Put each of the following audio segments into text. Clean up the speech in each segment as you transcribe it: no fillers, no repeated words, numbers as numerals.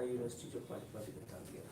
University जो पानीपत बता दिया।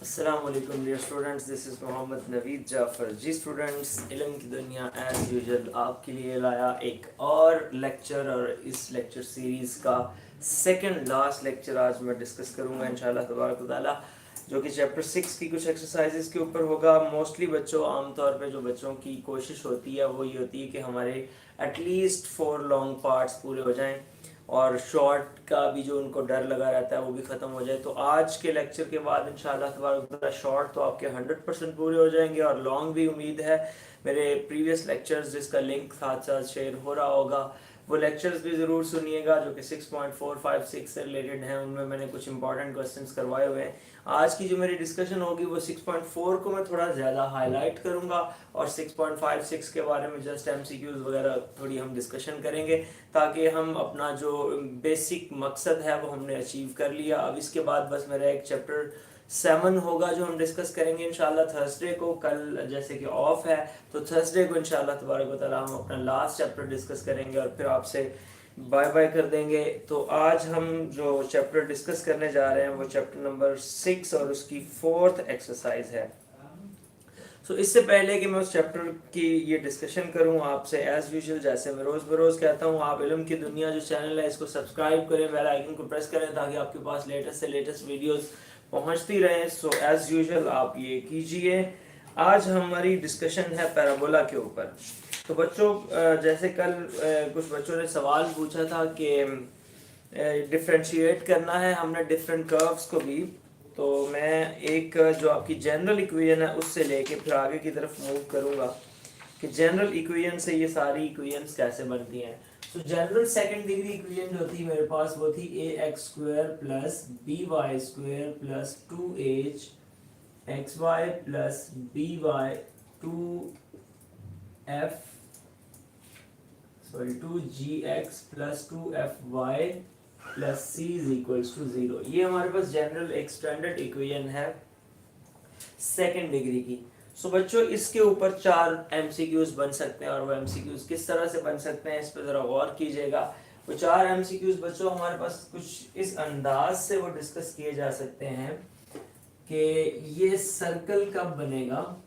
अस्सलामुअलैकुम dear students, this is Mohammad Naveed Jafar. जी स्टूडेंट्स, इल्म की दुनिया एज़ यूजुअल आपके लिए लाया एक और लेक्चर, और इस लेक्चर सीरीज़ का सेकंड लास्ट लेक्चर आज मैं डिस्कस करूँगा इंशाल्लाह तबारक व तआला, जो कि चैप्टर 6 की कुछ एक्सरसाइजेस के ऊपर होगा। मोस्टली बच्चों, आमतौर पे जो बच्चों की कोशिश होती है वो ये होती है कि हमारे एटलीस्ट 4 लॉन्ग पार्ट्स पूरे हो जाएं और शॉर्ट का भी जो उनको डर लगा रहता है वो भी ख़त्म हो जाए। तो आज के लेक्चर के बाद इंशाल्लाह तबारक शॉर्ट तो आपके 100% पूरे हो जाएंगे, और लॉन्ग भी उम्मीद है मेरे प्रीवियस लेक्चर्स जिसका लिंक साथ साथ शेयर हो रहा होगा वो लेक्चर्स भी ज़रूर सुनिएगा, जो कि 6.456 से रिलेटेड हैं। उनमें मैंने कुछ इंपॉर्टेंट क्वेश्चंस करवाए हुए हैं। आज की जो मेरी डिस्कशन होगी वो 6.4 को मैं थोड़ा ज़्यादा हाईलाइट करूंगा, और 6.56 के बारे में जस्ट एमसीक्यूज वगैरह थोड़ी हम डिस्कशन करेंगे, ताकि हम अपना जो बेसिक मकसद है वो हमने अचीव कर लिया। अब इसके बाद बस मेरा एक चैप्टर 7 होगा जो हम डिस्कस करेंगे इंशाल्लाह थर्सडे को। कल जैसे कि ऑफ है तो थर्सडे को इंशाल्लाह तबारक व तआला हम अपना लास्ट चैप्टर डिस्कस करेंगे और फिर आपसे बाय बाय कर देंगे। तो आज हम जो चैप्टर डिस्कस करने जा रहे हैं वो चैप्टर नंबर 6 और उसकी 4th एक्सरसाइज है। सो इससे पहले कि मैं उस चैप्टर की ये डिस्कशन करूं आपसे, एज यूजुअल जैसे मैं रोज़ बरोज़ कहता हूं, आप इल्म की दुनिया जो चैनल है इसको सब्सक्राइब करें, बेल आइकन को प्रेस करें ताकि आपके पास लेटेस्ट से लेटेस्ट वीडियोस पहुंचती रहें। सो एज यूजुअल आप ये कीजिए। आज हमारी डिस्कशन है पैराबोला के ऊपर। तो बच्चों, जैसे कल कुछ बच्चों ने सवाल पूछा था कि डिफ्रेंशिएट करना है हमने डिफरेंट कर्व्स को भी, तो मैं एक जो आपकी जनरल इक्वेशन है उससे लेके फिर आगे की तरफ मूव करूंगा कि जनरल इक्वेशन से ये सारी इक्वेशंस कैसे बनती हैं। तो जनरल सेकंड डिग्री इक्वेशन जो थी मेरे पास वो थी ax² plus by² plus 2h xy plus by 2gx plus 2fy plus c is equals to 0। ये हमारे पास जनरल एक स्टैंडर्ड इक्वेशन है सेकंड डिग्री की। सो बच्चों, इसके ऊपर 4 एमसीक्यूज बन सकते हैं, और वो एमसीक्यूज किस तरह से बन सकते हैं इस पर जरा गौर कीजिएगा। वो 4 एमसीक्यूज बच्चों हमारे पास कुछ इस अंदाज से वो डिस्कस किए जा सकते हैं कि ये सर्कल कब बनेगा।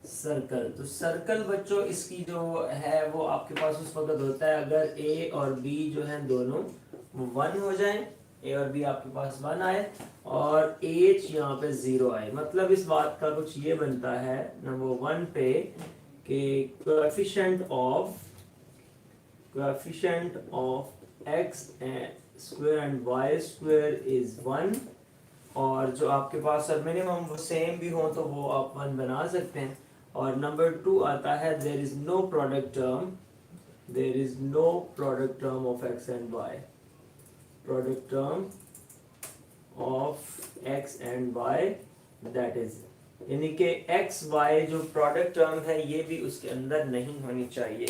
सर्कल, तो सर्कल बच्चों इसकी जो है वो आपके पास उस वक्त होता है अगर ए और बी जो है दोनों 1 हो जाए, ए और बी आपके पास 1 आए और एच यहाँ पे 0 आए। मतलब इस बात का कुछ ये बनता है नंबर 1 पे कि coefficient of x square and y square is 1, और जो आपके पास सब मिनिमम वो सेम भी हो तो वो आप 1 बना सकते हैं। और नंबर 2 आता है there is no product term of x and y, product term of x and y, that is यानी कि एक्स वाई जो प्रोडक्ट टर्म है ये भी उसके अंदर नहीं होनी चाहिए।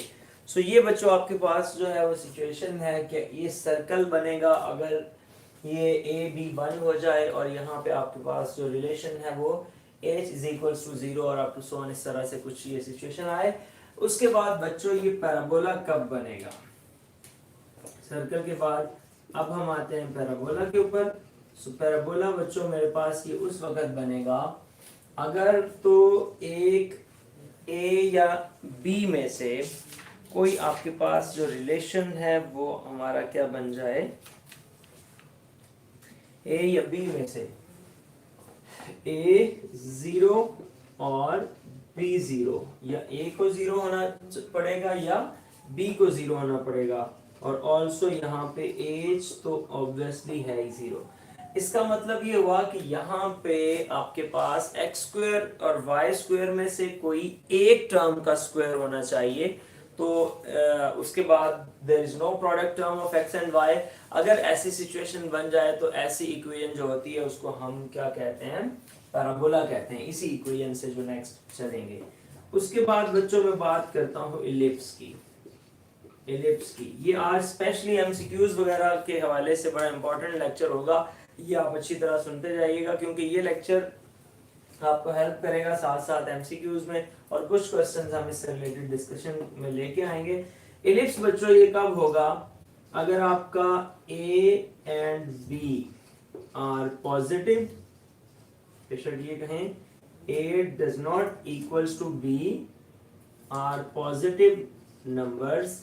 सो ये बच्चों आपके पास जो है वो सिचुएशन है कि ये सर्कल बनेगा अगर ये ए बी 1 हो जाए, और यहाँ पे आपके पास जो रिलेशन है वो h इज इक्वल्स टू 0 और अप टू सो ऑन, इस तरह से कुछ ये सिचुएशन आए। उसके बाद बच्चों ये पैराबोला कब बनेगा। सर्कल के बाद अब हम आते हैं पैराबोला के ऊपर। सो पैराबोला बच्चों मेरे पास ये उस वक्त बनेगा अगर तो एक ए या बी में से कोई आपके पास जो रिलेशन है वो हमारा क्या बन जाए, ए या बी में से ए 0 और बी 0, या ए को 0 होना पड़ेगा या बी को 0 होना पड़ेगा, और ऑल्सो यहाँ पे एच तो ऑब्वियसली है ही 0। इसका मतलब ये हुआ कि यहाँ पे आपके पास x² और y² में से कोई एक टर्म का स्क्वायर होना चाहिए। तो उसके बाद there is no product term of x and y. अगर ऐसी सिचुएशन बन जाए तो ऐसी इक्वेशन जो होती है उसको हम क्या कहते हैं, पैराबोला कहते हैं। इसी इक्वेशन से जो नेक्स्ट चलेंगे। उसके बाद बच्चों में बात करता हूँ इलिप्स की। ये आज स्पेशली एमसीक्यूज वगैरह के हवाले से बड़ा इंपॉर्टेंट लेक्चर होगा, ये आप अच्छी तरह सुनते जाइएगा क्योंकि ये लेक्चर आपको हेल्प करेगा साथ साथ एमसीक्यूज में, और कुछ क्वेश्चंस हम इससे रिलेटेड डिस्कशन में लेके आएंगे। इलिप्स बच्चों ये कब होगा, अगर आपका A and B are positive, बेशक ये कहें A does not equals to B are positive numbers,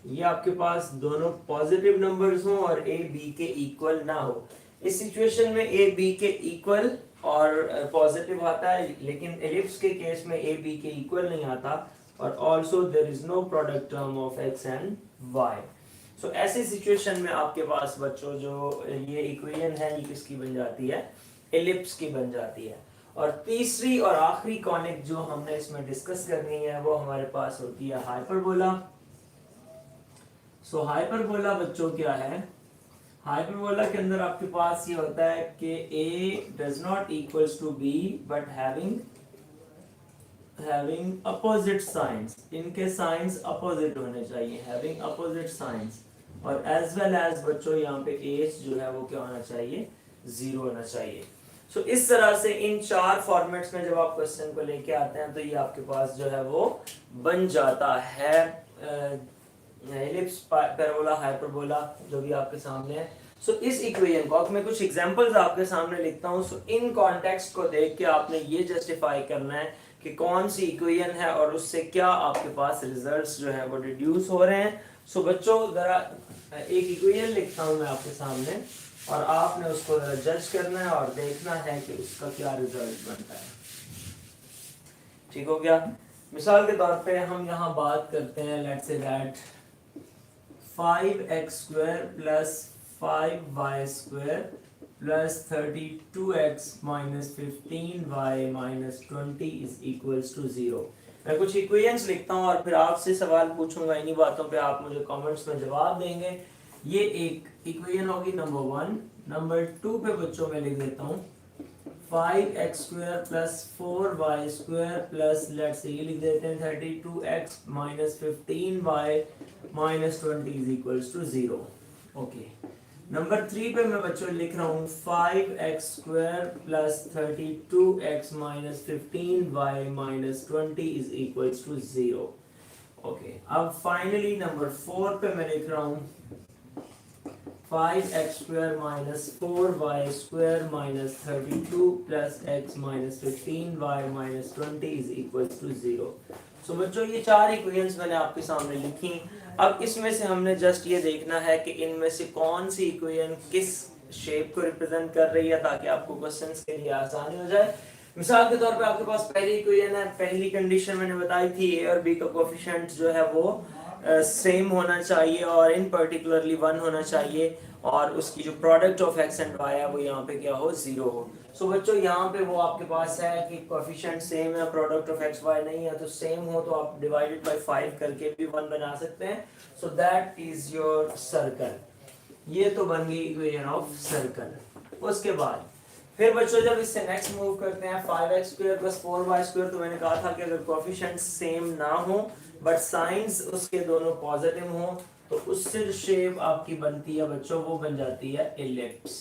ये आपके पास दोनों पॉजिटिव नंबर्स हो और ए बी के इक्वल ना हो। इस सिचुएशन में ए बी के इक्वल और पॉजिटिव आता है, लेकिन एलिप्स के केस में ए बी के इक्वल नहीं आता, और also there is no product term of x and Y. So ऐसी सिचुएशन में आपके पास बच्चों जो ये इक्वेशन है ये किसकी बन जाती है, एलिप्स की बन जाती है। और तीसरी और आखिरी कॉनिक जो हमने इसमें डिस्कस करनी है वो हमारे पास होती है हाइपरबोला। सो हाइपरबोला बच्चों क्या है, हाइपरबोला के अंदर आपके पास ये होता है कि a does not equals to b but having opposite signs, इनके signs opposite होने चाहिए, having opposite signs, और as well as बच्चों यहाँ पे h जो है वो क्या होना चाहिए, 0 होना चाहिए। सो इस तरह से इन चार फॉर्मेट्स में जब आप क्वेश्चन को लेके आते हैं तो ये आपके पास जो है वो बन जाता है एलिप्स, पैराबोला, हाइपरबोला जो भी आपके सामने है। सो इस इक्वेशन को मैं कुछ एग्जांपल्स आपके सामने लिखता हूँ। सो इन कॉन्टेक्स्ट को देख के आपने ये जस्टिफाई करना है कि कौन सी इक्वेशन है और उससे क्या आपके पास रिजल्ट्स जो है वो डिड्यूस हो रहे हैं। सो बच्चों जरा एक इक्वेशन लिखता हूँ मैं आपके सामने और आपने उसको जरा जज करना है और देखना है कि उसका क्या रिजल्ट बनता है। ठीक हो गया। मिसाल के तौर पे हम यहाँ बात करते हैं, let's say that 5x² plus 5y² plus 32x minus 15y minus 20 is equals to 0। मैं कुछ इक्वेशंस लिखता हूँ और फिर आपसे सवाल पूछूंगा, इन्हीं बातों पे आप मुझे कमेंट्स में जवाब देंगे। ये एक इक्वेशन होगी नंबर 1। नंबर 2 पे बच्चों में लिख देता हूँ 5x² plus 4y² plus let's say ये लिख देते हैं 32x minus 15y minus 20 is equals to 0। Okay. Number 3 पे मैं बच्चों लिख रहा हूँ 5x² plus 32x minus 15y minus 20 is equals to 0। Okay. अब फाइनली नंबर 4 पे मैं लिख रहा हूँ 5x² minus 4y² minus 32 plus x minus 15y minus 20 is equals to 0। सो बच्चों ये चार इक्वेशंस मैंने आपके सामने लिखी। अब इसमें से हमने जस्ट ये देखना है कि इनमें से कौन सी इक्वेशन किस शेप को रिप्रेजेंट कर रही है ताकि आपको क्वेश्चंस के लिए आसानी हो जाए। मिसाल के तौर पे आपके पास पहली इक्वेशन है, पहली कंडीशन मैंने बताई थी ए और बी का कोएफिशिएंट जो है वो सेम होना चाहिए और इन पर्टिकुलरली 1 होना चाहिए, और उसकी जो product of x and y है वो यहाँ पे क्या हो, 0 हो। सो बच्चों यहाँ पे वो आपके पास है कि कोएफिशिएंट सेम है, प्रोडक्ट ऑफ एक्स वाई नहीं है, तो सेम हो तो आप डिवाइडेड बाय 5 करके भी 1 बना सकते हैं। So that is your circle. ये तो बन गई इक्वेशन ऑफ सर्कल। उसके बाद फिर बच्चों जब इससे नेक्स्ट मूव करते हैं 5x² प्लस 4y², तो मैंने कहा था कि अगर कोएफिशिएंट सेम ना हो बट साइंस उसके दोनों पॉजिटिव हो तो उससे जो शेप आपकी बनती है बच्चों वो बन जाती है इलिप्स।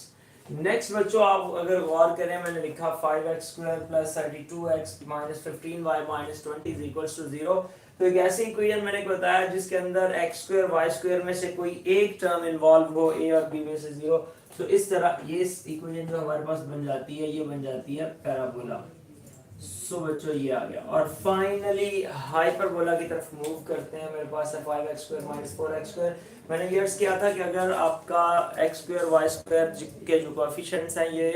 नेक्स्ट बच्चों आप अगर गौर करें, मैंने लिखा 5x² plus 32x minus 15y minus 20 is equals to 0। तो एक ऐसी इक्वेशन मैंने बताया जिसके अंदर x² y² में से कोई एक टर्म इन्वॉल्व हो, a और b में से 0। तो इस तरह ये इक्वेशन जो हमारे पास बन जाती है ये बन जाती है पैराबोला। सो बच्चों ये आ गया। और फाइनली हाइपरबोला की तरफ मूव करते हैं। मेरे पास है 5x² माइनस 4x²। मैंने ये अर्ज किया था कि अगर आपका x² y² के जो कोएफिशिएंट्स हैं ये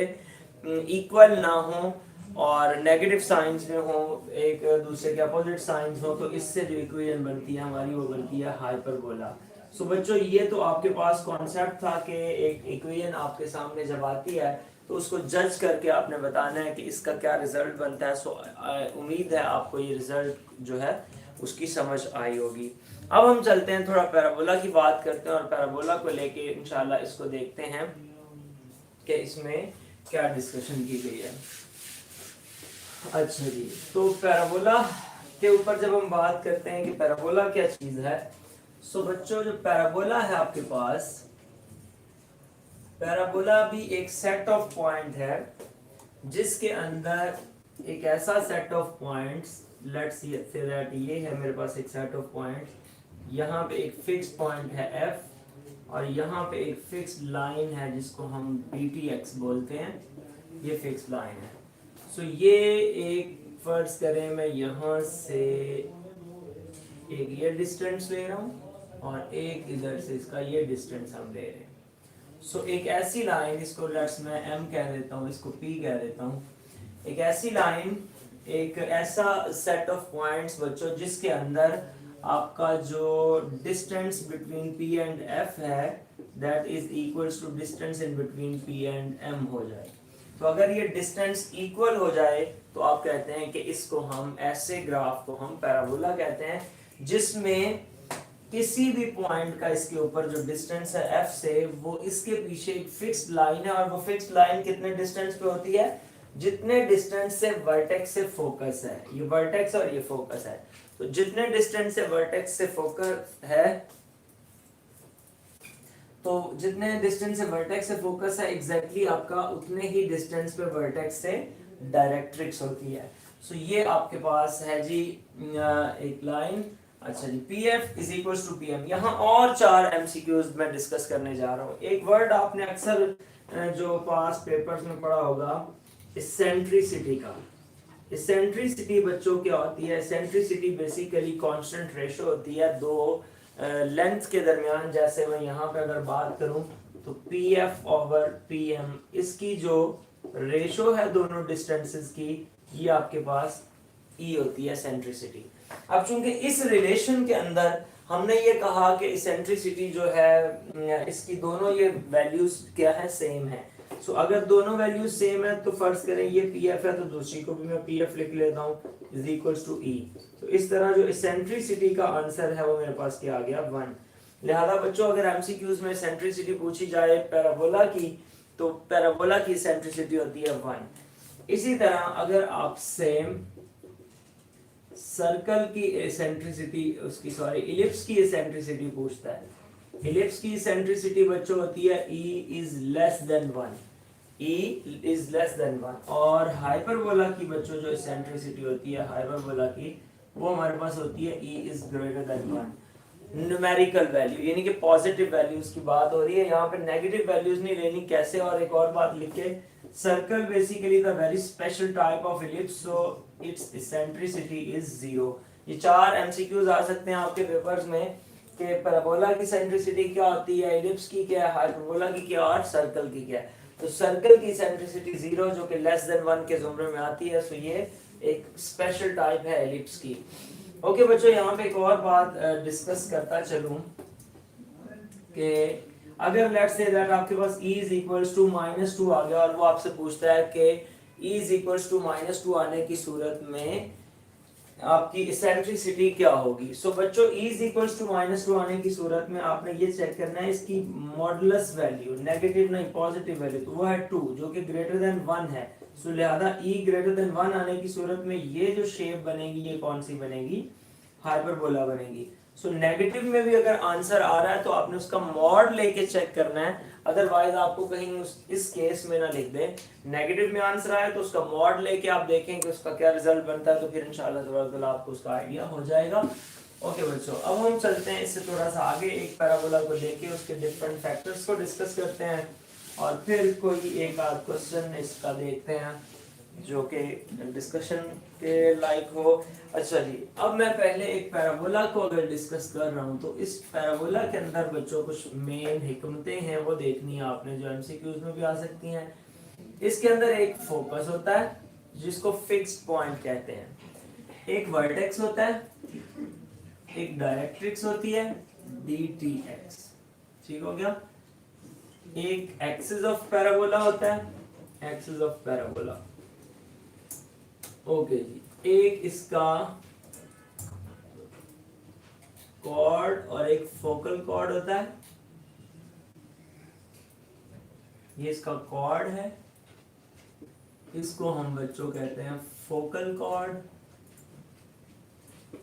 इक्वल ना हो और नेगेटिव साइंस में हो, एक दूसरे के अपोजिट साइंस हो, तो इससे जो इक्वेशन बनती है हमारी वो बनती है हाइपरबोला। सो बच्चों ये तो आपके पास कॉन्सेप्ट था कि एक इक्वेशन आपके सामने जब आती है तो उसको जज करके आपने बताना है कि इसका क्या रिजल्ट बनता है। सो उम्मीद है आपको ये रिजल्ट जो है उसकी समझ आई होगी। अब हम चलते हैं थोड़ा पैराबोला की बात करते हैं और पैराबोला को लेके इंशाल्लाह इसको देखते हैं कि इसमें क्या डिस्कशन की गई है। अच्छा जी, तो पैराबोला के ऊपर जब हम बात करते हैं कि पैराबोला क्या चीज है, सो बच्चों जो पैराबोला है आपके पास, पैराबोला भी एक सेट ऑफ पॉइंट है जिसके अंदर एक ऐसा set of points, let's say that ये है मेरे पास एक सेट ऑफ पॉइंट्स, यहाँ पे एक फिक्स पॉइंट है f और यहाँ पे एक फिक्स लाइन है जिसको हम BTX बोलते हैं, ये फिक्स लाइन है। सो ये एक फर्ज करें मैं यहाँ से एक ये डिस्टेंस ले रहा हूँ और एक इधर से इसका ये डिस्टेंस हम ले रहे हैं। सो एक ऐसी लाइन, इसको लेट्स मैं m कह देता हूँ, इसको p कह देता हूँ, एक ऐसी लाइन, एक ऐसा सेट ऑफ पॉइंट्स बच्चों जिसके अंदर आपका जो distance between p and f है that is equals to distance in between p and m हो जाए। तो अगर ये डिस्टेंस इक्वल हो जाए तो आप कहते हैं कि इसको हम, ऐसे ग्राफ को हम पैराबोला कहते हैं जिसमें किसी भी पॉइंट का इसके ऊपर जो डिस्टेंस है f से वो इसके पीछे एक फिक्स्ड लाइन है और वो फिक्स्ड लाइन कितने डिस्टेंस पे होती है, जितने डिस्टेंस से वर्टेक्स से फोकस है, ये वर्टेक्स और ये फोकस है, तो जितने डिस्टेंस से वर्टेक्स से फोकस है, तो जितने डिस्टेंस से वर्टेक्स से फोकस है एग्जैक्टली आपका उतने ही डिस्टेंस पे वर्टेक्स से डायरेक्ट्रिक्स होती है। सो ये आपके पास है जी एक लाइन। अच्छा जी, PF is equals to PM। यहाँ और 4 MCQs मैं डिस्कस करने जा रहा हूँ। एक वर्ड आपने अक्सर जो पास पेपर्स में पढ़ा होगा, इसेंट्रिसिटी का। इसेंट्रिसिटी बच्चों क्या होती है? इसेंट्रिसिटी बेसिकली कांस्टेंट रेशो होती है दो लेंथ के दरमियान। जैसे मैं यहाँ पे अगर बात करूं तो PF ओवर PM, इसकी जो रेशो है दोनों डिस्टेंसेस की, ये आपके पास E होती है इसेंट्रिसिटी। अब चूंकि इस रिलेशन के अंदर हमने ये कहा कि इसेंट्रिसिटी जो है इसकी दोनों ये वैल्यूज क्या है, सेम है। सो अगर दोनों वैल्यूज सेम है तो फर्ज करें ये PF है तो दूसरी को भी मैं PF लिख लेता हूँ इज इक्वल्स टू E। तो इस तरह जो इसेंट्रिसिटी का आंसर है वो मेरे पास क्या आ गया, 1। लिहाजा बच्चों अगर एमसीक्यूज में इसेंट्रिसिटी पूछी जाए पैराबोला की, तो पैराबोला की इसेंट्रिसिटी होती है 1। इसी तरह अगर आपसे सर्कल की इसेंट्रिसिटी, उसकी सॉरी इलिप्स की इसेंट्रिसिटी पूछता है, इलिप्स की इसेंट्रिसिटी बच्चों होती है E is less than 1, E is less than 1। और हाइपरबोला की बच्चों जो इसेंट्रिसिटी होती है हाइपरबोला की, वो हमारे पास होती है E is greater then 1। Numerical value यानी कि पॉजिटिव वैल्यूज की बात हो रही है, यहाँ पे नेगेटिव वैल्यूज नहीं लेनी। कैसे? और एक और बात लिख के, circle basically the very special type of ellipse, so it's eccentricity is 0। ये 4 एमसीक्यूज आ सकते हैं आपके पेपर्स में कि पैराबोला की इसेंट्रिसिटी क्या होती है, इलिप्स की क्या है, हाइपरबोला की क्या और सर्कल की क्या है। तो सर्कल की इसेंट्रिसिटी 0 जो कि लेस देन 1 के जुमरे में आती है, सो ये एक स्पेशल टाइप है एलिप्स की। ओके बच्चों, यहाँ पे एक और बात डिस्कस करता चलूं कि अगर लेट्स से दैट आपके पास E इज इक्वल्स टू -2 आ गया और वो आपसे पूछता है कि E इज इक्वल्स टू -2 आने की सूरत में आपकी इसेंट्रिसिटी क्या होगी। सो बच्चों E इज इक्वल्स टू -2 आने की सूरत में आपने ये चेक करना है इसकी मॉडुलस वैल्यू, नेगेटिव नहीं पॉजिटिव वैल्यू, तो वो है 2 जो कि ग्रेटर देन 1 है। सो लिहाजा E ग्रेटर देन 1 आने की सूरत में ये जो शेप बनेगी ये कौन सी बनेगी, हाइपरबोला बनेगी। सो नेगेटिव में भी अगर आंसर आ रहा है तो आपने उसका मॉड लेके चेक करना है, अदरवाइज आपको कहीं इस केस में ना लिख दे। नेगेटिव में आंसर आया तो उसका मॉड लेके आप देखें कि उसका क्या रिजल्ट बनता है, तो फिर इंशाल्लाह तबारक आपको उसका आइडिया हो जाएगा। ओके बच्चों, अब हम चलते हैं इससे थोड़ा सा आगे, एक पैराबोला को लेके उसके डिफरेंट फैक्टर्स को डिस्कस करते हैं और फिर कोई एक आध क्वेश्चन इसका देखते हैं जो कि डिस्कशन के लायक हो। अच्छा जी, अब मैं पहले एक पैराबोला को अगर डिस्कस कर रहा हूँ तो इस पैराबोला के अंदर बच्चों कुछ मेन हिकमतें हैं वो देखनी है आपने, जो एमसीक्यूज में भी आ सकती हैं। इसके अंदर एक फोकस होता है जिसको फिक्स्ड पॉइंट कहते हैं, एक वर्टेक्स होता है, एक डायरेक्ट्रिक्स होती है DTX, ठीक हो गया। एक एक्सिस ऑफ पैराबोला होता है, एक्सिस ऑफ पैराबोला। ओके जी, एक इसका कॉर्ड और एक फोकल कॉर्ड होता है। ये इसका कॉर्ड है, इसको हम बच्चों कहते हैं फोकल कॉर्ड।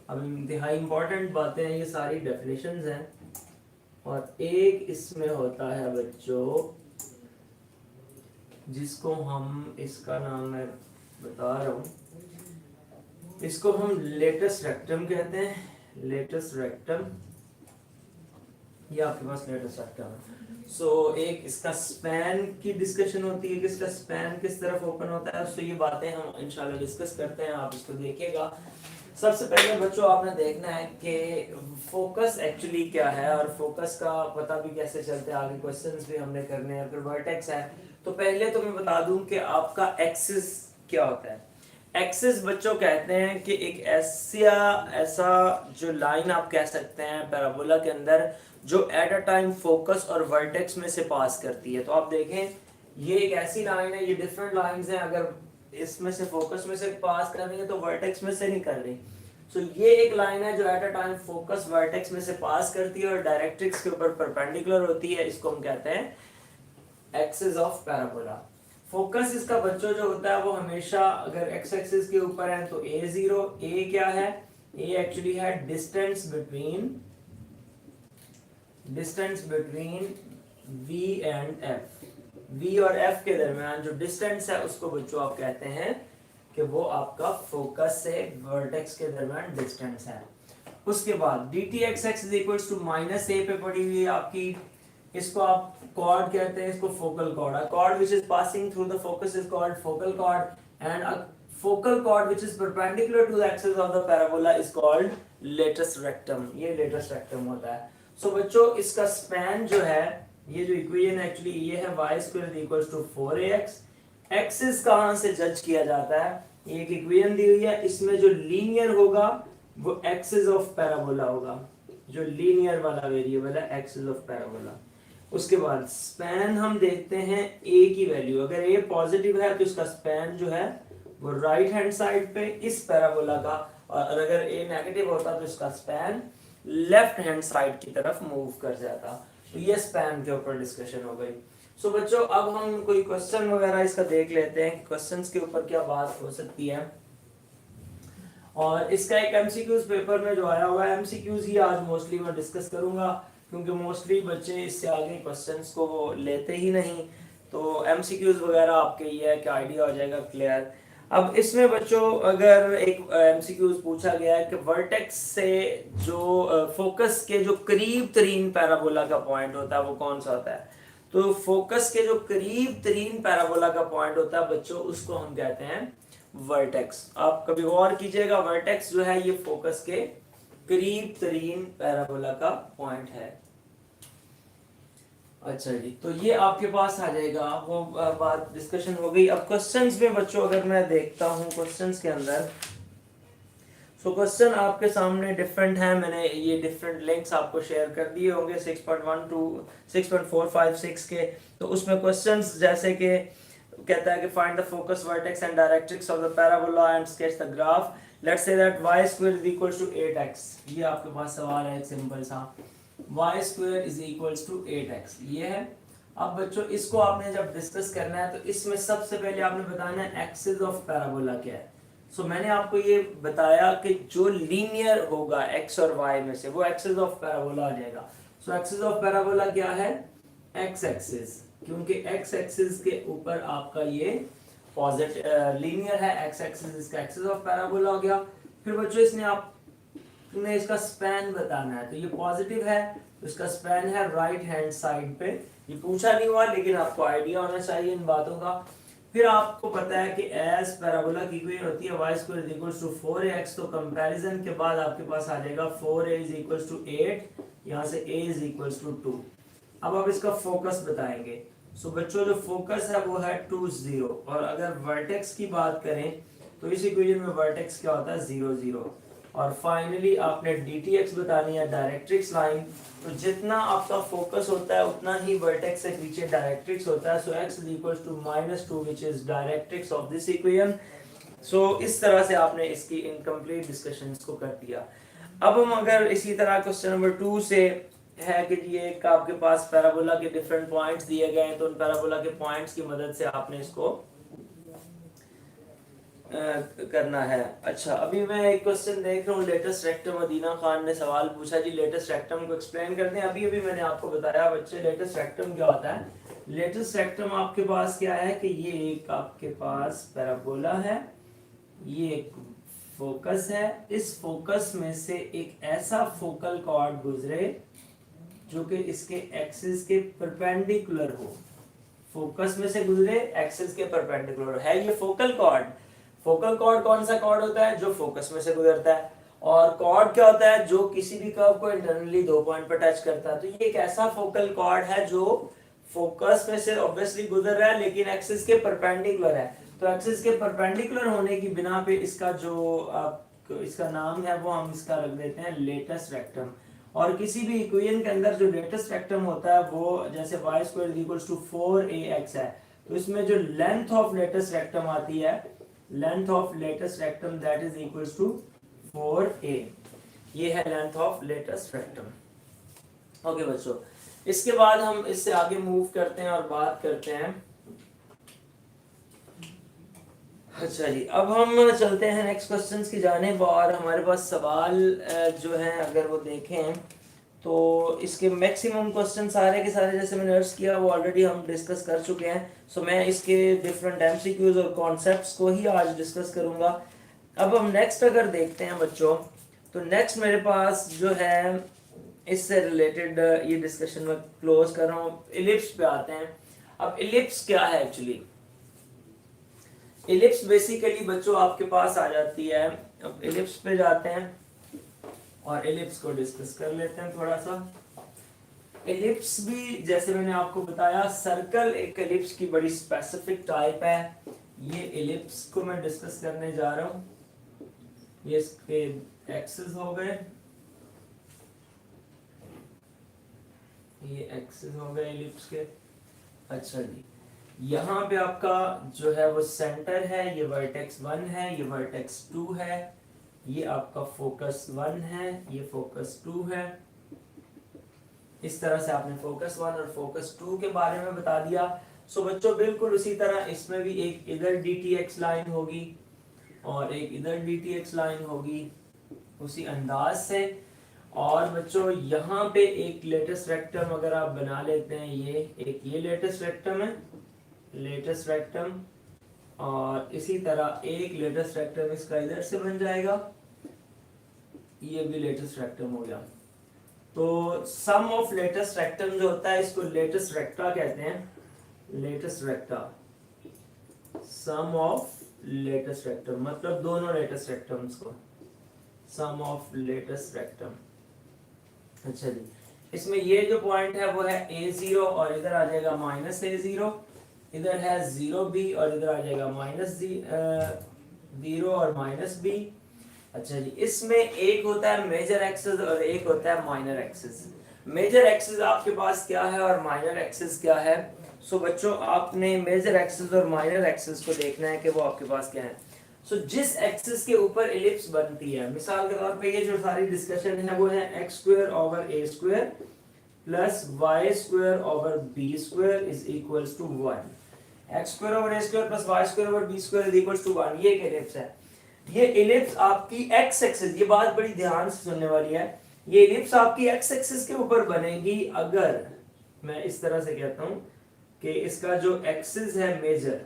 अब इंतहाई इंपॉर्टेंट बातें हैं, ये सारी डेफिनेशंस हैं। और एक इसमें होता है बच्चों जिसको हम, इसका नाम मैं बता रहा हूँ, इसको हम लेटस रेक्टम कहते हैं। लेटस रेक्टम, ये आपके पास लेटस रेक्टम है। एक इसका स्पैन की डिस्कशन होती है कि इसका स्पैन किस तरफ ओपन होता है। ये बातें हम इंशाल्लाह डिस्कस करते हैं, आप इसको देखिएगा। सबसे पहले बच्चों आपने देखना है कि फोकस एक्चुअली क्या है और फोकस का पता भी कैसे चलता है। आगे क्वेश्चंस भी हमने करने हैं। अगर वर्टेक्स है तो पहले तो मैं बता दूं कि आपका एक्सिस क्या होता है। एक्सिस बच्चों कहते हैं कि एक ऐसा जो लाइन आप कह सकते हैं पैराबोला के अंदर जो एट अ टाइम फोकस और वर्टेक्स में से पास करती है। तो आप देखें ये एक ऐसी लाइन है, ये डिफरेंट लाइंस हैं, अगर इसमें से फोकस में से पास कर रही है तो वर्टेक्स में से नहीं कर रही। ये एक लाइन है जो at a time focus vertex में से पास करती है और डायरेक्ट्रिक्स के ऊपर परपेंडिकुलर होती है। इसको हम कहते हैं एक्सिस ऑफ पैराबोला। फोकस इसका बच्चों जो होता है वो हमेशा अगर एक्स एक्सिस के ऊपर है तो a0। ए क्या है? ए एक्चुअली है distance between v and f। v और f के दरमियान जो डिस्टेंस है उसको बच्चों आप कहते हैं कि वो आपका फोकस से वर्टेक्स के दरमियान डिस्टेंस है। उसके बाद dtxx is equals to -a पे पड़ी हुई है आपकी, इसको आप कॉर्ड कहते हैं, इसको focal cord. A cord which is passing through the focus is called focal cord and a focal cord which is perpendicular to the axis of the parabola is called latus rectum। ये latus rectum होता है। बच्चों इसका span जो है, ये जो equation actually ये है y² = 4ax। एक्सिस कहां से जज किया जाता है? ये एक इक्वेशन दी हुई है, इसमें जो लीनियर होगा वो एक्सिस ऑफ पैराबोला होगा। जो लीनियर वाला वेरिएबल है एक्सिस ऑफ पैराबोला। उसके बाद स्पैन हम देखते हैं a की वैल्यू, अगर a पॉजिटिव है तो इसका स्पैन जो है वो राइट हैंड साइड पे इस पैराबोला का, और अगर a नेगेटिव होता तो इसका स्पैन लेफ्ट हैंड साइड की तरफ मूव कर जाता। तो ये स्पैन के ऊपर डिस्कशन हो गई। बच्चों अब हम कोई क्वेश्चन वगैरह इसका देख लेते हैं कि क्वेश्चंस के ऊपर क्या बात हो सकती है। और इसका एक एमसीक्यूज पेपर में जो आया हुआ है, एमसीक्यूज ही आज मोस्टली मैं डिस्कस करूंगा क्योंकि मोस्टली बच्चे इससे आगे क्वेश्चंस को वो लेते ही नहीं। तो एमसीक्यूज वगैरह आपके ये है कि आइडिया हो जाएगा क्लियर। अब इसमें बच्चों अगर एक एमसीक्यूज पूछा गया है कि वर्टेक्स से जो फोकस के जो करीब तरीन पैराबोला का पॉइंट होता है वो कौन सा होता है। तो फोकस के जो करीब तरीन पैराबोला का पॉइंट होता है बच्चों उसको हम कहते हैं वर्टेक्स। आप कभी गौर कीजिएगा, वर्टेक्स जो है ये फोकस के करीब तरीन पैराबोला का पॉइंट है। अच्छा जी, तो ये आपके पास आ जाएगा, वो बात डिस्कशन हो गई। अब क्वेश्चंस में बच्चों अगर मैं देखता हूँ क्वेश्चंस के अंदर, क्वेश्चन आपके सामने डिफरेंट है, मैंने ये डिफरेंट लिंक्स आपको शेयर कर दिए होंगे 6.1 to 6.456 के। तो उसमें क्वेश्चंस जैसे कि कहता है कि find the focus vertex and directrix of the parabola and sketch the graph, let's say that y² = 8x। ये आपके पास सवाल है एक सिंपल सा, y² = 8x ये है। अब बच्चों इसको आपने जब डिस्कस करना है तो इसमें सबसे पहले आपने बताना है एक्सिस ऑफ पैराबोला क्या है। मैंने आपको ये बताया कि जो लीनियर होगा x और y में से वो एक्सिस ऑफ पैराबोला आ जाएगा। एक्सिस ऑफ पैराबोला क्या है? x एक्सिस, क्योंकि x एक्सिस के ऊपर आपका ये पॉजिटिव लीनियर है, x एक्सिस इसका एक्सिस ऑफ पैराबोला हो गया। फिर बच्चों इसने आपने इसका स्पैन बताना है, तो ये पॉजिटिव है तो इसका स्पैन है राइट हैंड साइड पे। ये पूछा नहीं हुआ लेकिन आपको आइडिया होना चाहिए इन बातों का। फिर आपको पता है कि एज पैराबोला की इक्वेशन होती है y² = 4ax, तो कंपैरिजन के बाद आपके पास आ जाएगा 4a = 8, यहाँ से a = 2। अब आप इसका फोकस बताएंगे। बच्चों जो फोकस है वो है 2 0, और अगर वर्टेक्स की बात करें तो इस इक्वेशन में वर्टेक्स क्या होता है 0 0। और फाइनली आपने dtx बतानी है डायरेक्ट्रिक्स लाइन, तो जितना आपका फोकस होता है उतना ही वर्टेक्स से पीछे डायरेक्ट्रिक्स होता है। x = -2 which is directrix of this equation. इस तरह से आपने इसकी इनकम्प्लीट डिस्कशंस को कर दिया। अब हम अगर इसी तरह क्वेश्चन नंबर 2 से है कि ये एक आपके पास पैराबोला के डिफरेंट पॉइंट्स दिए गए हैं, तो उन पैराबोला के पॉइंट्स की मदद से आपने इसको करना है। अच्छा, अभी मैं एक क्वेश्चन देख रहा हूँ, लेटेस्ट रेक्टम, मदीना खान ने सवाल पूछा जी लेटेस्ट रेक्टम को एक्सप्लेन करते हैं। अभी अभी मैंने आपको बताया बच्चे लेटेस्ट रेक्टम क्या होता है। लेटेस्ट रेक्टम आपके पास क्या है कि ये एक आपके पास पैराबोला है, ये एक फोकस है, इस फोकस में से एक ऐसा फोकल कॉर्ड गुजरे जो कि इसके एक्सिस के परपेंडिकुलर हो। फोकस में से गुजरे, एक्सिस के परपेंडिकुलर है, ये फोकल कॉर्ड। फोकल कॉर्ड कौन सा कॉर्ड होता है? जो फोकस में से गुजरता है। और कॉर्ड क्या होता है? जो किसी भी कर्व को इंटरनली 2 पॉइंट पर टच करता है। तो ये एक ऐसा फोकल कॉर्ड है जो फोकस में से ऑब्वियसली गुजर रहा है लेकिन एक्सिस के परपेंडिकुलर है। तो एक्सिस के परपेंडिकुलर होने की बिना पे इसका जो इसका नाम है वो हम इसका रख देते हैं लेटेस्ट रेक्टम। और किसी भी इक्वेशन के अंदर जो लेटेस्ट रेक्टम होता है वो जैसे y² = 4ax है, तो इसमें जो लेंथ ऑफ लेटेस्ट रेक्टम आती है, length of latus rectum that is equals to 4a। ये है length of latus rectum. Okay बच्चों, इसके बाद हम इससे आगे मूव करते हैं और बात करते हैं। अच्छा जी, अब हम चलते हैं नेक्स्ट क्वेश्चंस की जानिब। और हमारे पास सवाल जो है अगर वो देखें तो इसके मैक्सिमम क्वेश्चन सारे के सारे जैसे मैंने अर्ज किया वो ऑलरेडी हम डिस्कस कर चुके हैं। सो मैं इसके डिफरेंट एमसीक्यूज और कॉन्सेप्ट्स को ही आज डिस्कस करूंगा। अब हम नेक्स्ट अगर देखते हैं बच्चों, तो नेक्स्ट मेरे पास जो है इससे रिलेटेड ये डिस्कशन में क्लोज कर रहा हूँ। इलिप्स पे आते हैं। अब इलिप्स क्या है एक्चुअली? इलिप्स बेसिकली बच्चों आपके पास आ जाती है। अब इलिप्स पे जाते हैं और इलिप्स को डिस्कस कर लेते हैं थोड़ा सा। इलिप्स भी जैसे मैंने आपको बताया, सर्कल एक इलिप्स की बड़ी स्पेसिफिक टाइप है। ये इलिप्स को मैं डिस्कस करने जा रहा हूँ। ये इसके एक्सिस हो गए, ये एक्सिस हो गए इलिप्स के। अच्छा जी, यहाँ पे आपका जो है वो सेंटर है, ये वर्टेक्स 1 है, ये वर्टेक्स 2 है, ये आपका फोकस 1 है, ये फोकस 2 है। इस तरह से आपने फोकस 1 और फोकस 2 के बारे में बता दिया। सो बच्चों बिल्कुल उसी तरह इसमें भी एक इधर DTX लाइन होगी और एक इधर DTX लाइन होगी उसी अंदाज से। और बच्चों यहाँ पे एक लेटेस्ट रेक्टम अगर आप बना लेते हैं, ये लेटेस्ट रेक्टम है, लेटेस्ट रेक्टम, और इसी तरह एक लेटेस्ट रेक्टम इसका इधर से बन जाएगा, ये भी लेटेस्ट रेक्टम हो गया। तो सम ऑफ लेटेस्ट रेक्टम जो होता है इसको लेटेस्ट रेक्टा कहते हैं। Latus recta, sum of latus rectum मतलब दोनों लेटेस्ट रेक्टम्स को, सम ऑफ लेटेस्ट रेक्टम। अच्छा जी, इसमें ये जो पॉइंट है वो है A0 और इधर आ जाएगा -A0, इधर है 0B और इधर आ जाएगा -0 और -B। अच्छा जी, इसमें एक होता है मेजर एक्सिस और एक होता है माइनर एक्सिस। मेजर एक्सिस आपके पास क्या है और माइनर एक्सिस क्या है? सो बच्चों आपने मेजर एक्सिस और माइनर एक्सिस को देखना है कि वो आपके पास क्या है। सो जिस एक्सिस के ऊपर इलिप्स बनती है, मिसाल के तौर पे ये जो सारी डिस्कशन है वो है x² / a² plus y² / b² is equals to 1। x² / a² plus y² / b² is equals to 1। ये एक इलिप्स है। ये इलिप्स आपकी x एक्सिस, ये बात बड़ी ध्यान से सुनने वाली है, ये इलिप्स आपकी x एक्सिस के ऊपर बनेगी अगर मैं इस तरह से कहता हूं कि इसका जो एक्सिस है मेजर,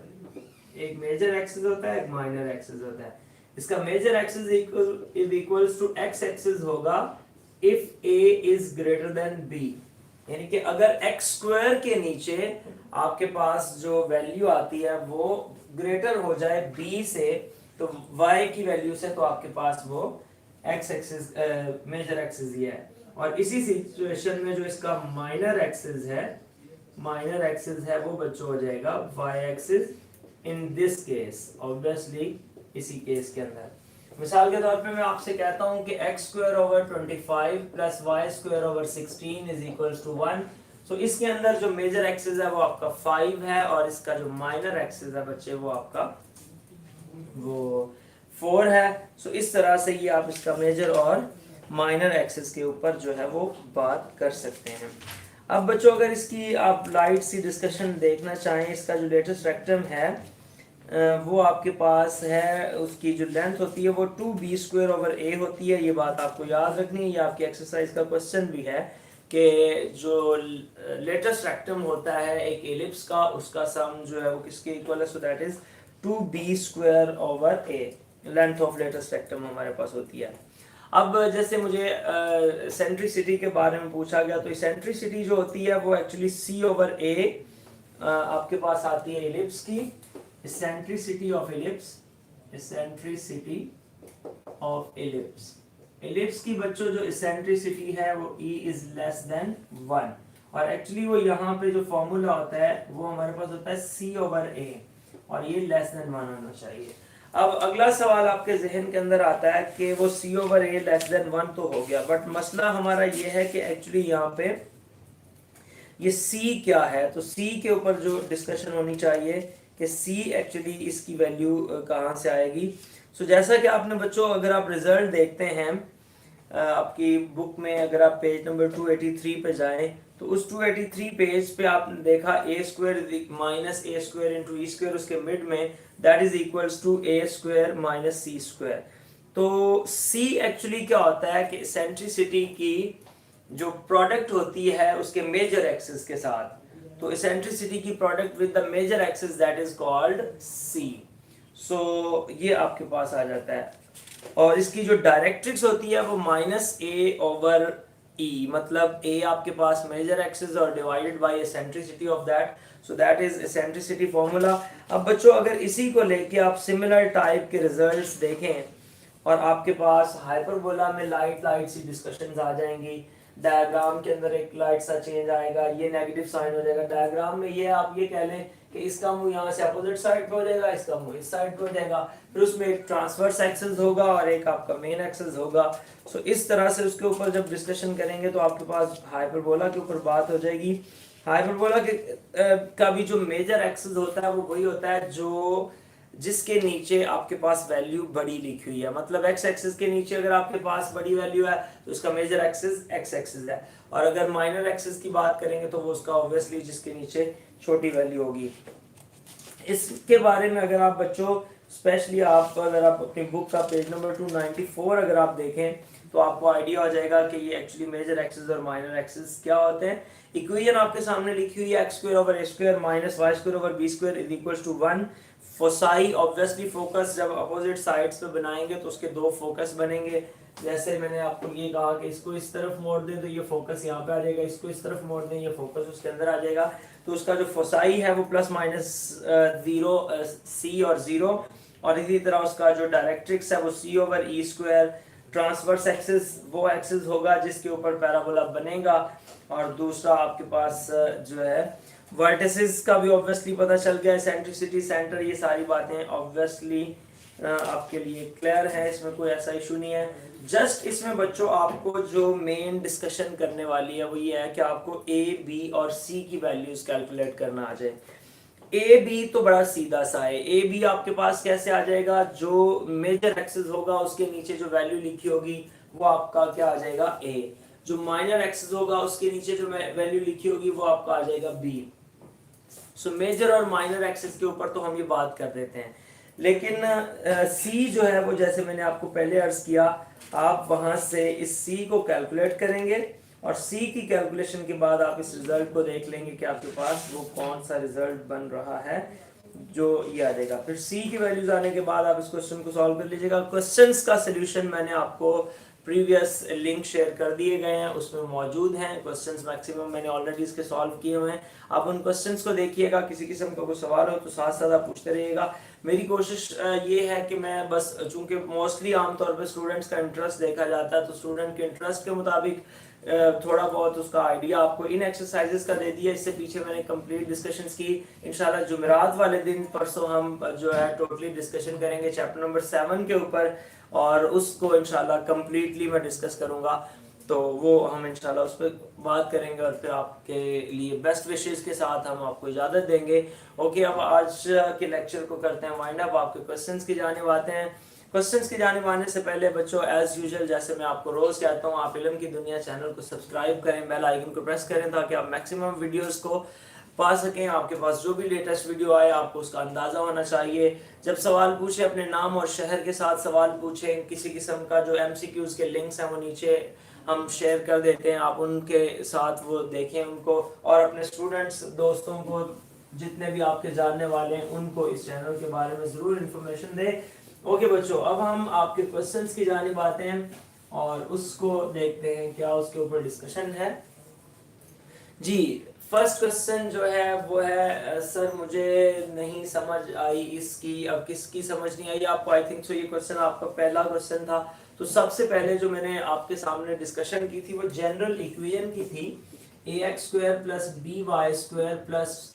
एक मेजर एक्सिस होता है, एक माइनर एक्सिस होता है। इसका major axis is equals to x axis होगा if a is greater than b, यानी कि अगर x² के नीचे आपके पास जो वैल्यू आती है वो ग्रेटर हो जाए b से, तो y की वैल्यू से, तो आपके पास वो x एक्सिस मेजर एक्सिस ये है। और इसी सिचुएशन में जो इसका माइनर एक्सिस है वो बच्चों हो जाएगा y axis in this case, obviously इसी केस के अंदर। मिसाल के तौर पे मैं आपसे कहता हूं कि x² / 25 plus y² / 16 is equals to 1। So इसके अंदर जो मेजर एक्सिस है वो आपका 5 है और इसका जो माइनर एक्सिस है बच्चे वो आपका वो 4 है। सो इस तरह से ये आप इसका मेजर और माइनर एक्सिस के ऊपर जो है वो बात कर सकते हैं। अब बच्चों अगर इसकी आप लाइट सी डिस्कशन देखना चाहें, इसका जो लेटेस्ट रेक्टम है वो आपके पास है, उसकी जो लेंथ होती है वो 2b² होती है। ये बात आपको याद रखनी है, ये आपकी एक्सरसाइज का क्वेश्चन भी है कि जो लेटेस्ट रेक्टम होता है एक एलिप्स का, उसका सम जो है वो किसके इक्वल है, so that is 2b²/a length of latus rectum हमारे पास होती है। अब जैसे मुझे सेंट्रिसिटी के बारे में पूछा गया, तो सेंट्रिसिटी जो होती है वो एक्चुअली c/a आपके पास आती है एलिप्स की। eccentricity of ellipse, eccentricity of ellipse, ellipse की बच्चों जो इसेंट्रिसिटी है वो e इज लेस देन 1, और एक्चुअली वो यहाँ पे जो फॉर्मूला होता है वो हमारे पास होता है c/a, और ये लेस देन 1 होना चाहिए। अब अगला सवाल आपके जहन के अंदर आता है कि वो c/a लेस देन 1 तो हो गया, बट मसला हमारा ये है कि एक्चुअली यहाँ पे ये c क्या है, तो c के ऊपर जो डिस्कशन होनी चाहिए कि c एक्चुअली इसकी वैल्यू कहाँ से आएगी। सो जैसा कि आपने बच्चों अगर आप रिजल्ट देखते हैं आपकी बुक में, अगर आप पेज नंबर 283 पे जाएं तो उस 283 पेज पे आपने देखा a² minus a² into e², उसके मिड में that is equals to a² minus c²। तो c एक्चुअली क्या होता है कि इसेंट्रिसिटी की जो प्रोडक्ट होती है उसके मेजर एक्सिस के साथ, तो इसेंट्रिसिटी की product with the major axis that is called c। So ये आपके पास आ जाता है, और इसकी जो डायरेक्ट्रिक्स होती है वो -a/e, मतलब a आपके पास मेजर एक्सिस और divided by eccentricity of that, so that is eccentricity formula. अब बच्चों अगर इसी को लेके आप सिमिलर टाइप के रिजल्ट्स देखें और आपके पास हाइपरबोला में लाइट सी डिस्कशंस आ जाएंगी, डायग्राम के अंदर एक लाइट सा चेंज आएगा, ये नेगेटिव साइन हो जाएगा डायग्राम में, ये आप ये कह लें कि इसका मुंह यहाँ से अपोजिट साइड पे हो जाएगा, इसका मुंह इस साइड पे हो जाएगा, फिर उसमें एक ट्रांसवर्स एक्सिस होगा और एक आपका मेन एक्सिस होगा। सो इस तरह से उसके ऊपर जब डिस्कशन करेंगे तो आपके पास हाइपरबोला के ऊपर बात हो जाएगी। हाइपरबोला के का भी जो मेजर एक्सिस होता है वो वही होता है जो जिसके नीचे आपके पास वैल्यू बड़ी लिखी हुई है, मतलब एक्स एक्सिस के नीचे अगर आपके पास बड़ी वैल्यू है तो उसका मेजर एक्सिस एक्स एक्सिस है, और अगर माइनर एक्सिस की बात करेंगे तो वो उसका ऑब्वियसली जिसके नीचे छोटी वैल्यू होगी। इसके बारे में अगर आप बच्चों स्पेशली आप अगर आप अपनी बुक का पेज नंबर 294 अगर आप देखें तो आपको आइडिया हो जाएगा कि ये एक्चुअली मेजर एक्सिस और माइनर एक्सिस क्या होते हैं। इक्वेशन आपके सामने लिखी हुई है x² / a² minus y² / b² is equals to 1। Foci obviously focus जब अपोजिट साइड्स पे बनाएंगे तो उसके दो फोकस बनेंगे, जैसे मैंने आपको ये कहा कि इसको इस तरफ मोड़ दें तो ये फोकस यहाँ पे आ जाएगा, इसको इस तरफ मोड़ दें ये फोकस उसके अंदर आ जाएगा। तो उसका जो फोसाई है वो +-0 c और 0, और इसी तरह उसका जो डायरेक्ट्रिक्स है वो c/e²। ट्रांसवर्स एक्सिस वो एक्सिस होगा जिसके ऊपर पैराबोला बनेगा, और दूसरा आपके पास जो है वर्टिसेस का भी ऑब्वियसली पता चल गया, एसेंट्रिसिटी सेंटर, ये सारी बातें ऑब्वियसली आपके लिए क्लियर है, इसमें कोई ऐसा इशू नहीं है। जस्ट इसमें बच्चों आपको जो मेन डिस्कशन करने वाली है वो ये है कि आपको a, b और c की वैल्यूज कैलकुलेट करना आ जाए। a b तो बड़ा सीधा सा है, a b आपके पास कैसे आ जाएगा, जो मेजर एक्सिस होगा उसके नीचे जो वैल्यू लिखी होगी वो आपका क्या आ जाएगा a, जो माइनर एक्सिस होगा उसके नीचे जो वैल्यू लिखी होगी वो आपका आ जाएगा b। सो मेजर और माइनर एक्सिस के ऊपर तो हम ये बात कर देते हैं, लेकिन सी जो है वो जैसे मैंने आपको पहले अर्ज किया, आप वहां से इस सी को कैलकुलेट करेंगे और सी की कैलकुलेशन के बाद आप इस रिजल्ट को देख लेंगे कि आपके पास वो कौन सा रिजल्ट बन रहा है जो ये आ जाएगा। फिर सी की वैल्यूज आने के बाद आप इस क्वेश्चन को सॉल्व कर लीजिएगा। क्वेश्चंस का सोल्यूशन मैंने आपको प्रीवियस लिंक शेयर कर दिए गए हैं, उसमें मौजूद हैं क्वेश्चंस, मैक्सिमम मैंने ऑलरेडी इसके सॉल्व किए हुए हैं। आप उन क्वेश्चंस को देखिएगा, किसी किस्म का कोई सवाल हो तो साथ साथ आप पूछते रहिएगा। मेरी कोशिश ये है कि मैं बस, चूंकि मोस्टली आमतौर पर स्टूडेंट्स का इंटरेस्ट देखा जाता है, तो स्टूडेंट के इंटरेस्ट के मुताबिक थोड़ा बहुत उसका आइडिया आपको इन एक्सरसाइजेस का दे दिया। इससे पीछे मैंने कंप्लीट डिस्कशंस की। इंशाल्लाह जुमेरात वाले दिन परसों हम जो है टोटली डिस्कशन करेंगे चैप्टर नंबर 7 के ऊपर, और उसको इंशाल्लाह कंप्लीटली मैं डिस्कस करूंगा, तो वो हम इंशाल्लाह उस पर बात करेंगे और फिर आपके लिए बेस्ट विशेस के साथ हम आपको इजाज़त देंगे। ओके, अब आज के लेक्चर को करते हैं वाइंड अप, आपके क्वेश्चंस की जानिब आते हैं। क्वेश्चंस की जानिब आने से पहले बच्चों एज यूजुअल जैसे मैं आपको रोज कहता हूँ, आप इल्म की दुनिया चैनल को सब्सक्राइब करें, बेल आइकन को प्रेस करें ताकि आप मैक्सिमम वीडियोस को पा सकें। आपके पास जो भी लेटेस्ट वीडियो आए आपको उसका अंदाजा होना चाहिए। जब सवाल पूछे अपने नाम और शहर के साथ सवाल पूछें। किसी किस्म का जो MCQs के लिंक्स हैं वो नीचे हम शेयर कर देते हैं, आप उनके साथ वो देखें उनको, और अपने स्टूडेंट्स दोस्तों को जितने भी आपके जानने वाले हैं उनको इस चैनल के बारे में ज़रूर इन्फॉर्मेशन दें। ओके बच्चों, अब हम आपके क्वेश्चंस की जानिब आते हैं और उसको देखते हैं क्या उसके ऊपर डिस्कशन है। जी, फर्स्ट क्वेश्चन जो है वो है सर मुझे नहीं समझ आई इसकी, अब किसकी समझ नहीं आई आपको? आई थिंक सो ये क्वेश्चन आपका पहला क्वेश्चन था। तो सबसे पहले जो मैंने आपके सामने डिस्कशन की थी वो जनरल इक्वेशन की थी, ax² + by² +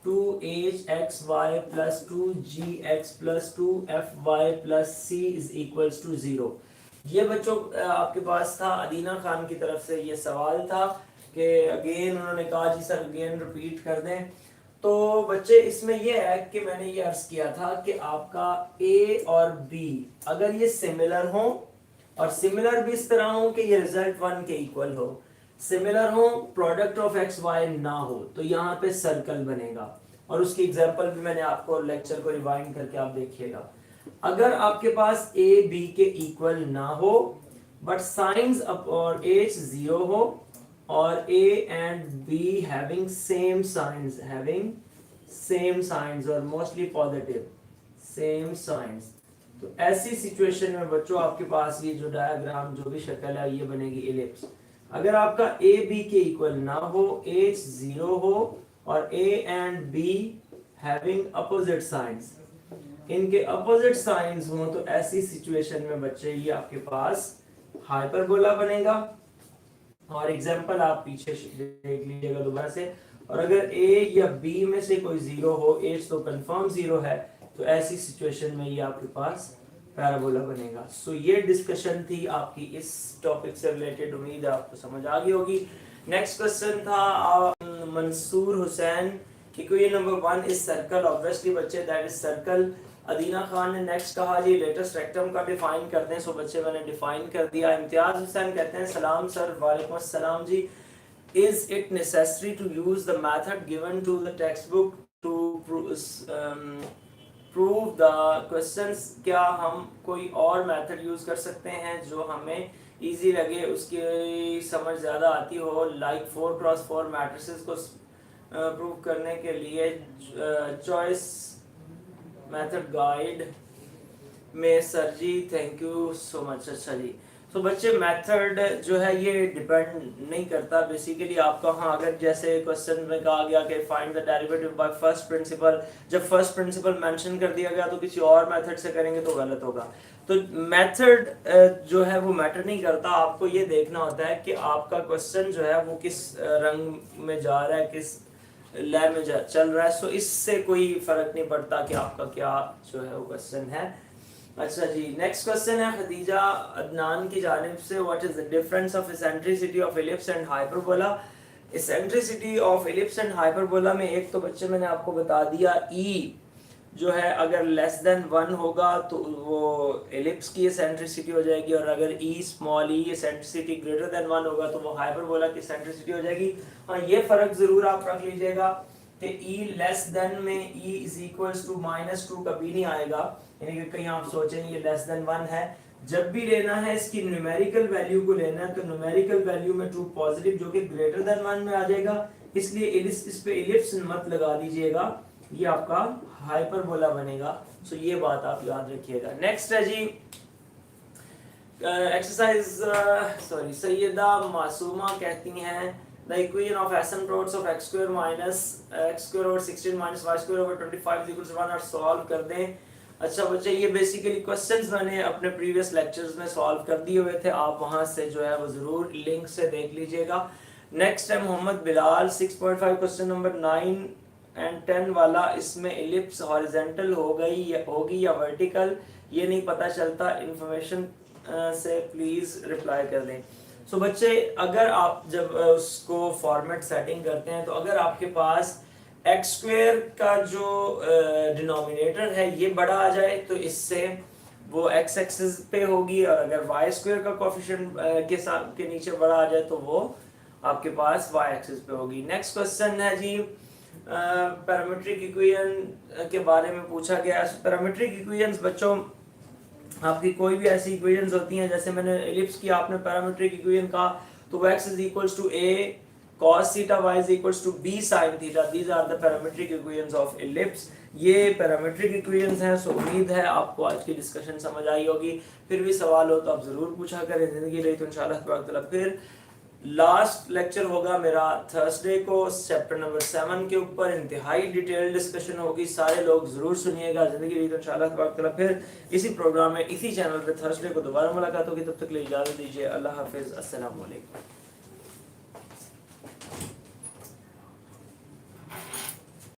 2hxy + 2gx + 2fy + c = 0। ये बच्चों आपके पास था, अदीना खान की तरफ से ये सवाल था कि अगेन उन्होंने कहा जी सर अगेन रिपीट कर दें। तो बच्चे इसमें ये है कि मैंने ये अर्ज किया था कि आपका a और b अगर ये सिमिलर हो, और सिमिलर भी इस तरह हो कि ये रिजल्ट 1 के इक्वल हो, सिमिलर हो, प्रोडक्ट ऑफ एक्स वाई ना हो, तो यहाँ पे सर्कल बनेगा। और उसकी एग्जांपल भी मैंने आपको लेक्चर को रिवाइंड करके आप देखिएगा। अगर आपके पास a b के इक्वल ना हो बट साइंस और h 0 हो और a and b having same signs और mostly positive same signs, तो ऐसी सिचुएशन में बच्चों आपके पास ये जो डायग्राम जो भी शक्ल है ये बनेगी इलिप्स। अगर आपका a b के इक्वल ना हो, h 0 हो और a and b having opposite signs, इनके अपोजिट साइंस हो, तो ऐसी सिचुएशन में बच्चे ये आपके पास हाइपरबोला बनेगा। और एग्जांपल आप पीछे देख लीजिएगा दोबारा से। और अगर a या b में से कोई 0 हो, h तो कंफर्म 0 है, तो ऐसी सिचुएशन में ये आपके पास पैराबोला बनेगा। सो ये डिस्कशन थी आपकी इस टॉपिक से रिलेटेड, उम्मीद है आपको समझ आ गई होगी। नेक्स्ट क्वेश्चन था मंसूर हुसैन कि कोई नंबर 1 इज सर्कल, ऑब्वियसली बच्चे दैट इज सर्कल। अदीना खान ने नेक्स्ट कहा जी लेटेस्ट रेक्टम का डिफाइन करते हैं। सो बच्चे मैंने डिफाइन कर दिया। इम्तियाज हुसैन कहते हैं सलाम सर। वालेकुम अस्सलाम जी। Is it necessary to use the method given to the text book to prove the questions? क्या हम कोई और मेथड यूज कर सकते हैं जो हमें इजी लगे, उसकी समझ ज़्यादा आती हो, लाइक 4x4 मैट्रिसेस को प्रूव करने के लिए चॉइस मेथड गाइड में? सर जी थैंक यू सो मच। अच्छा जी, तो बच्चे मेथड जो है ये डिपेंड नहीं करता बेसिकली आपका। हाँ, अगर जैसे क्वेश्चन में कहा गया कि find the derivative by first principle, जब फर्स्ट प्रिंसिपल मेंशन कर दिया गया तो किसी और मेथड से करेंगे तो गलत होगा। तो मेथड जो है वो मैटर नहीं करता, आपको ये देखना होता है कि आपका क्वेश्चन जो है वो किस रंग में जा रहा है, किस लय में चल रहा है। सो इससे कोई फर्क नहीं पड़ता कि आपका क्या जो है वो क्वेश्चन है। अच्छा जी, नेक्स्ट क्वेश्चन है खदीजा अदनान की जानिब से, what is the difference of eccentricity of ellipse and hyperbola? Eccentricity of ellipse and hyperbola में एक तो बच्चे मैंने आपको बता दिया, ई जो है अगर लेस देन 1 होगा तो वो इलिप्स की एसेंट्रिसिटी हो जाएगी, और अगर ई स्मॉल ई एसेंट्रिसिटी ग्रेटर देन 1 होगा तो वो हाइपरबोला की एसेंट्रिसिटी हो जाएगी। हाँ, ये फर्क जरूर आप रख लीजिएगा कि ई लेस देन में ई इज इक्वल्स टू -2 कभी नहीं आएगा, यानी कि कहीं आप सोचें ये लेस देन 1 है, जब भी लेना है इसकी न्यूमेरिकल वैल्यू को लेना है तो न्यूमेरिकल वैल्यू में ट्रू पॉजिटिव जो कि ग्रेटर देन 1 में आ जाएगा, इसलिए इस पे इलिप्स मत लगा दीजिएगा, ये आपका हाइपरबोला बनेगा। सो ये बात आप याद रखिएगा। नेक्स्ट है जी एक्सरसाइज सैयदा मासूमा कहती हैं the equation of asymptotes of x² - x² over 16 - y² over 25 = 1 और सॉल्व कर दें। अच्छा बच्चे, ये बेसिकली क्वेश्चंस मैंने अपने प्रीवियस लेक्चर्स में सॉल्व कर दिए हुए थे, आप वहां से जो है वो जरूर लिंक से देख लीजिएगा। नेक्स्ट है Mohammad Bilal 6.5 question number 9 and 10 वाला, इसमें इलिप्स हॉरिजॉन्टल होगी या वर्टिकल ये नहीं पता चलता, इंफॉर्मेशन से प्लीज रिप्लाई कर दें। सो बच्चे, अगर आप जब उसको फॉर्मेट सेटिंग करते हैं तो अगर आपके पास x² का जो डिनोमिनेटर है ये बड़ा आ जाए तो इससे वो एक्स एक्सिस पे होगी, और अगर वाई स्क्वायर का कोफिशिएंट के साथ के नीचे बड़ा आ जाए तो वो आपके पास वाई एक्सिस पे होगी। नेक्स्ट क्वेश्चन है जी, पैरामीट्रिक इक्वेशन के बारे में पूछा गया है। पैरामीट्रिक इक्वेशंस बच्चों आपकी कोई भी ऐसी इक्वेशंस होती हैं, जैसे मैंने एलिप्स की आपने पैरामीट्रिक इक्वेशन कहा, तो x is equals to a cos theta, y is equals to b sin theta, these are the parametric equations of ellipse. ये पैरामीट्रिक इक्वेशंस हैं। सो उम्मीद है आपको आज की डिस्कशन समझ आई होगी। फिर भी सवाल हो तो आप जरूर पूछा करें, जिंदगी रही तो इंशाल्लाह तबारक तआला। फिर लास्ट लेक्चर होगा मेरा थर्सडे को चैप्टर नंबर 7 के ऊपर, इंतहाई डिटेल डिस्कशन होगी, सारे लोग जरूर सुनिएगा, जिंदगी रही तो इंशाल्लाह तबारक तआला। फिर इसी प्रोग्राम में इसी चैनल पे थर्सडे को दोबारा मुलाकात होगी, तब तक के लिए इजाजत दीजिए। अल्लाह हाफिज, अस्सलाम वालेकुम।